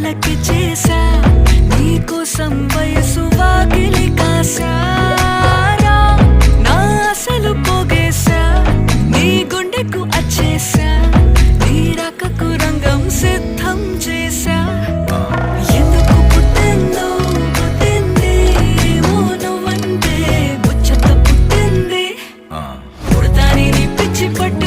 కళ్ళకి చేసా నీకోసం వయసు వాకిలి కాసారా నా అసలు పోగేశా నీ గుండెకు అచ్చేసా నీ రాకకు రంగం సిద్ధం చేసా ఎందుకు పుట్టిందో పుట్టింది ఏమో నువ్వంటే ముచ్చట పుట్టింది పుడతాని నీ పిచ్చి పట్టి